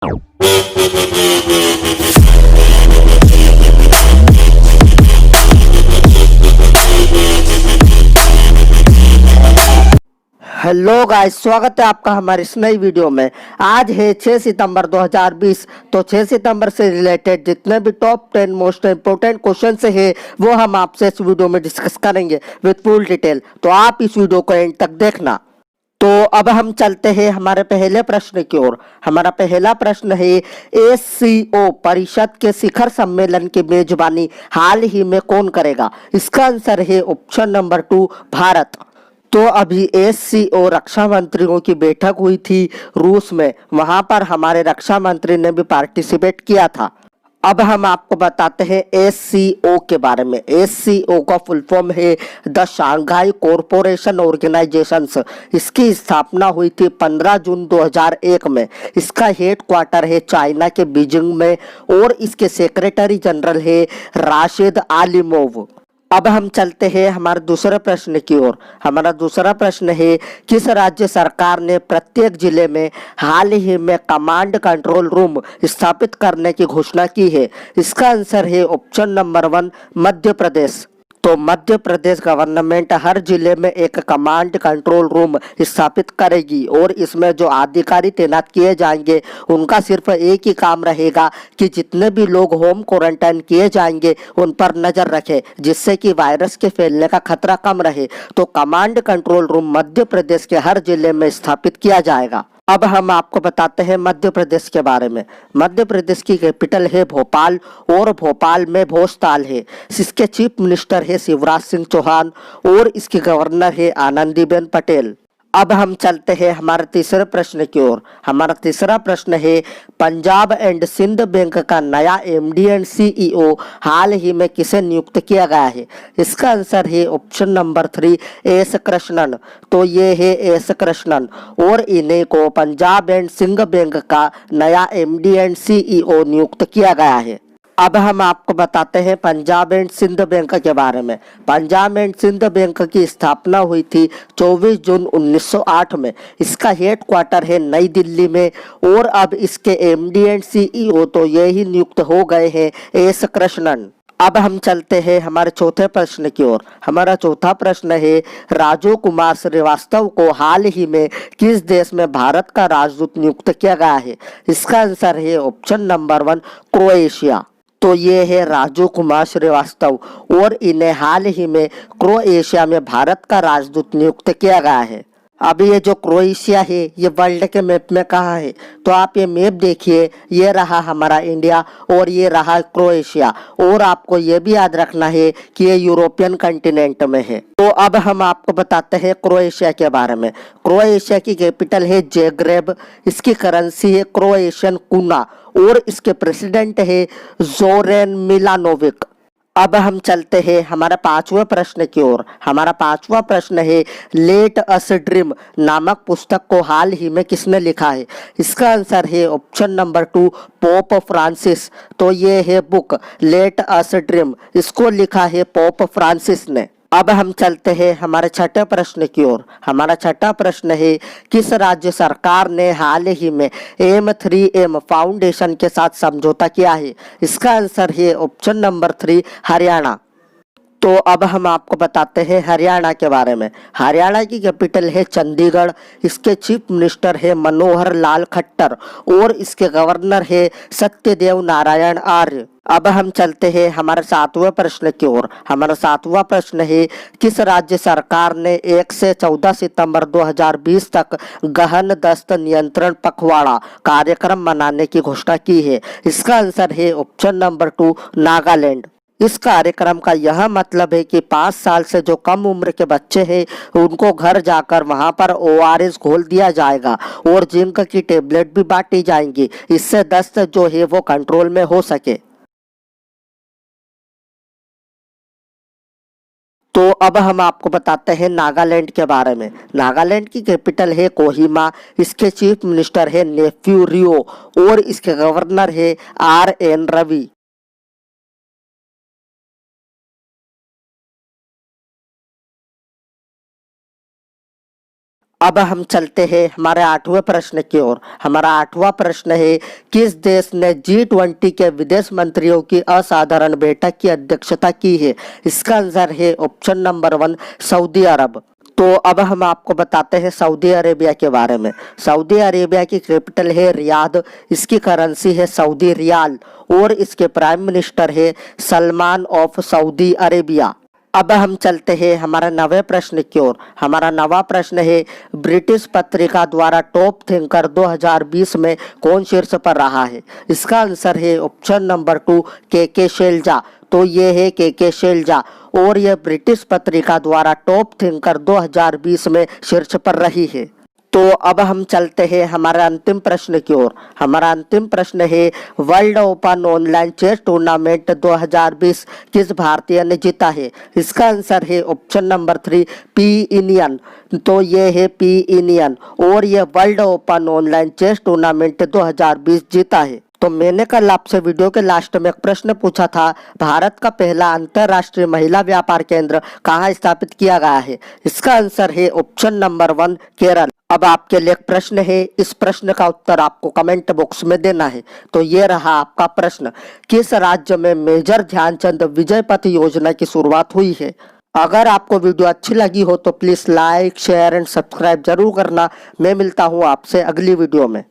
Hello guys, स्वागत है आपका हमारी इस नई वीडियो में। आज है 6 सितंबर 2020। तो 6 सितंबर से रिलेटेड जितने भी टॉप 10 मोस्ट इम्पोर्टेंट क्वेश्चन से है वो हम आपसे इस वीडियो में डिस्कस करेंगे विद फुल डिटेल। तो आप इस वीडियो को एंड तक देखना। तो अब हम चलते हैं हमारे पहले प्रश्न की ओर। हमारा पहला प्रश्न है, एससीओ परिषद के शिखर सम्मेलन की मेजबानी हाल ही में कौन करेगा? इसका आंसर है ऑप्शन नंबर 2, भारत। तो अभी एससीओ रक्षा मंत्रियों की बैठक हुई थी रूस में, वहां पर हमारे रक्षा मंत्री ने भी पार्टिसिपेट किया था। अब हम आपको बताते हैं एससीओ के बारे में। एससीओ का फुल फॉर्म है द शांघाई कॉरपोरेशन ऑर्गेनाइजेशंस। इसकी स्थापना हुई थी 15 जून 2001 में। इसका हेड क्वार्टर है चाइना के बीजिंग में और इसके सेक्रेटरी जनरल है राशिद आलिमोव। अब हम चलते हैं हमारे दूसरे प्रश्न की ओर। हमारा दूसरा प्रश्न है, किस राज्य सरकार ने प्रत्येक जिले में हाल ही में कमांड कंट्रोल रूम स्थापित करने की घोषणा की है? इसका आंसर है ऑप्शन नंबर 1, मध्य प्रदेश। तो मध्य प्रदेश गवर्नमेंट हर जिले में एक कमांड कंट्रोल रूम स्थापित करेगी और इसमें जो अधिकारी तैनात किए जाएंगे उनका सिर्फ एक ही काम रहेगा कि जितने भी लोग होम क्वारंटाइन किए जाएंगे उन पर नजर रखें, जिससे कि वायरस के फैलने का खतरा कम रहे। तो command control room Madhya Pradesh के हर जिले में स्थापित किया जाएगा। अब हम आपको बताते हैं मध्य प्रदेश के बारे में। मध्य प्रदेश की कैपिटल है भोपाल और भोपाल में भोजताल है। इसके चीफ मिनिस्टर है शिवराज सिंह चौहान और इसके गवर्नर है आनंदीबेन पटेल। अब हम चलते हैं हमारे तीसरे प्रश्न की ओर। हमारा तीसरा प्रश्न है, पंजाब एंड सिंध बैंक का नया एमडी एंड सीईओ हाल ही में किसे नियुक्त किया गया है? इसका आंसर है ऑप्शन नंबर 3, एस कृष्णन। तो ये है एस कृष्णन और इन्हें को पंजाब एंड सिंध बैंक का नया एमडी एंड सीईओ नियुक्त किया गया है। अब हम आपको बताते हैं पंजाब एंड सिंध बैंक के बारे में। पंजाब एंड सिंध बैंक की स्थापना हुई थी 24 जून 1908 में। इसका हेड क्वार्टर है नई दिल्ली में और अब इसके एमडी एंड सीईओ तो ये ही नियुक्त हो गए हैं, एस कृष्णन। अब हम चलते हैं हमारे चौथे प्रश्न की ओर। हमारा चौथा प्रश्न है, राजीव कुमार श्रीवास्तव को हाल ही में किस देश में भारत का राजदूत नियुक्त किया गया है? इसका आंसर है ऑप्शन नंबर 1, क्रोएशिया। तो ये है राजीव कुमार श्रीवास्तव और इन्हें हाल ही में क्रोएशिया में भारत का राजदूत नियुक्त किया गया है। अभी ये जो क्रोएशिया है ये वर्ल्ड के मैप में कहाँ है? तो आप ये मैप देखिए, ये रहा हमारा इंडिया और ये रहा क्रोएशिया। और आपको ये भी याद रखना है कि ये यूरोपियन कंटिनेंट में है। तो अब हम आपको बताते हैं क्रोएशिया के बारे में। क्रोएशिया की कैपिटल है ज़ाग्रेब। इसकी करेंसी है क्रोएशियन कूना और इसके प्रेसिडेंट है जोरेन मिलानोविक। अब हम चलते हैं हमारा पांचवा प्रश्न की ओर। हमारा पांचवा प्रश्न है, लेट अस ड्रीम नामक पुस्तक को हाल ही में किसने लिखा है? इसका आंसर है ऑप्शन नंबर 2, पोप फ्रांसिस। तो ये है बुक लेट अस ड्रीम, इसको लिखा है पोप फ्रांसिस ने। अब हम चलते हैं हमारे छठे प्रश्न की ओर। हमारा छठा प्रश्न है, किस राज्य सरकार ने हाल ही में M3M फाउंडेशन के साथ समझौता किया है? इसका आंसर है ऑप्शन नंबर 3, हरियाणा। तो अब हम आपको बताते हैं हरियाणा के बारे में। हरियाणा की कैपिटल है चंडीगढ़। इसके चीफ मिनिस्टर है मनोहर लाल खट्टर और इसके गवर्नर है सत्यदेव नारायण आर्य। अब हम चलते हैं हमारे सातवें प्रश्न की ओर। हमारा सातवां प्रश्न है, किस राज्य सरकार ने 1 से 14 सितंबर 2020 तक गहन दस्त नियंत्रण पखवाड़ा कार्यक्रम मनाने की घोषणा की है? इसका आंसर है ऑप्शन नंबर 2, नागालैंड। इस कार्यक्रम का यह मतलब है कि 5 साल से जो कम उम्र के बच्चे हैं उनको घर जाकर वहां पर ORS घोल दिया जाएगा और जिंक की टेबलेट भी बांटी जाएंगी। इससे दस्त जो है वो कंट्रोल में हो सके। तो अब हम आपको बताते हैं नागालैंड के बारे में। नागालैंड की कैपिटल है कोहिमा। इसके चीफ मिनिस्टर है नेफ्यू रियो और इसके गवर्नर है RN रवि। अब हम चलते हैं हमारे 8वें प्रश्न की ओर। हमारा 8वां प्रश्न है, किस देश ने G20 के विदेश मंत्रियों की असाधारण बैठक की अध्यक्षता की है? इसका आंसर है ऑप्शन नंबर 1 सऊदी अरब। तो अब हम आपको बताते हैं सऊदी अरेबिया के बारे में। सऊदी अरेबिया की कैपिटल है रियाद, इसकी करेंसी है सऊदी रियाल और इसके प्राइम मिनिस्टर है सलमान ऑफ सऊदी अरेबिया। अब हम चलते हैं हमारा 9वें प्रश्न की ओर। हमारा 9वां प्रश्न है, ब्रिटिश पत्रिका द्वारा टॉप थिंकर 2020 में कौन शीर्ष पर रहा है? इसका आंसर है ऑप्शन नंबर 2 के शैलजा। तो ये है के शैलजा और यह ब्रिटिश पत्रिका द्वारा टॉप थिंकर 2020 में शीर्ष पर रही है। तो अब हम चलते हैं हमारा अंतिम प्रश्न की ओर। हमारा अंतिम प्रश्न है, world open online chess tournament 2020 किस भारतीय ने जीता है? इसका आंसर है ऑप्शन नंबर 3 पी इनियन। तो ये है पी इनियन और ये world open online chess tournament 2020 जीता है। तो मैंने कल आपसे वीडियो के लास्ट में एक प्रश्न पूछा था, भारत का पहला अंतरराष्ट्रीय महिला व्यापार केंद्र कहाँ स्थापित किया गया है? इसका आंसर है ऑप्शन नंबर 1 केरल। अब आपके लिए एक प्रश्न है, इस प्रश्न का उत्तर आपको कमेंट बॉक्स में देना है। तो ये रहा आपका प्रश्न, किस राज्य में मेजर ध्यानचंद विजय पथ योजना की शुरुआत हुई है? अगर आपको वीडियो अच्छी लगी हो तो please like share and subscribe जरूर करना। मैं मिलता हूँ आपसे अगली वीडियो में।